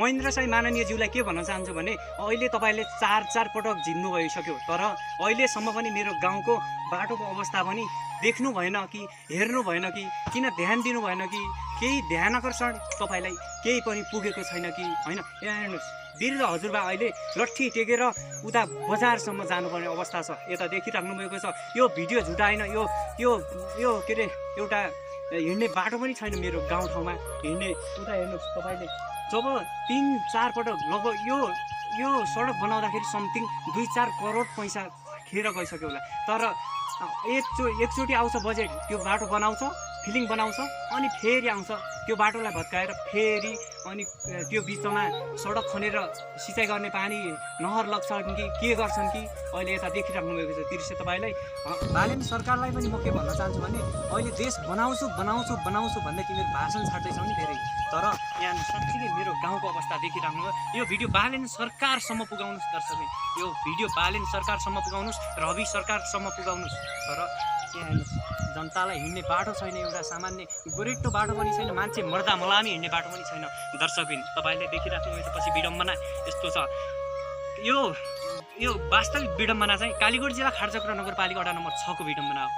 महेन्द्र साई माननीयज्यूलाई के भन्न चाहन्छु भने अहिले तपाईँले चार पटक जित्नु भइसक्यो, तर अहिलेसम्म पनि मेरो गाउँको बाटोको अवस्था पनि देख्नु भएन कि हेर्नु भएन कि किन ध्यान दिनु भएन कि केही ध्यान आकर्षण तपाईँलाई केही पनि पुगेको छैन कि होइन। यहाँ हेर्नुहोस्, वृद्ध हजुरबा अहिले लट्ठी टेकेर उता बजारसम्म जानुपर्ने अवस्था छ, यता देखिराख्नु भएको छ। यो भिडियो झुटा होइन, यो यो यो के अरे एउटा हिँड्ने बाटो पनि छैन मेरो गाउँठाउँमा हिँड्ने। उता हेर्नुहोस् तपाईँले, जब 3-4 पटक लगभग यो सडक बनाउँदाखेरि समथिङ 2-4 करोड पैसा खेर गइसक्यो होला, तर एकचोटि आउँछ बजेट, त्यो बाटो बनाउँछ, फिलिङ बनाउँछ, अनि फेरि आउँछ त्यो बाटोलाई भत्काएर फेरि अनि त्यो बिचमा सडक खनेर सिँचाइ गर्ने पानी नहर लग्छन् कि के गर्छन् कि अहिले यता देखिराख्नु भएको छ दृश्य। तपाईँलाई बालेन सरकारलाई पनि म के भन्न चाहन्छु भने अहिले देश बनाउँछु बनाउँछु बनाउँछु भन्दै तिमीहरू भाषण छाड्दैछौ नि धेरै, तर यहाँ साँच्चीकै मेरो गाउँको अवस्था देखिराख्नु भयो। यो भिडियो बालेन सरकारसम्म पुगाउनुहोस् दर्शकले, यो भिडियो बालेन सरकारसम्म पुगाउनुहोस्, रवि सरकारसम्म पुगाउनुहोस्। तर यहाँ हेर्नुहोस्, जनतालाई हिँड्ने बाटो छैन, एउटा सामान्य गोरेटो बाटो पनि छैन, मान्छे मर्दा मलामी हिँड्ने बाटो पनि छैन। दर्शकबिन तपाईँले देखिराख्नु भएको पछि विडम्बना यस्तो छ। यो वास्तविक विडम्बना चाहिँ कालीकोट जिल्ला खाडचक्र नगरपालिका वडा नम्बर 6 को विडम्बना हो।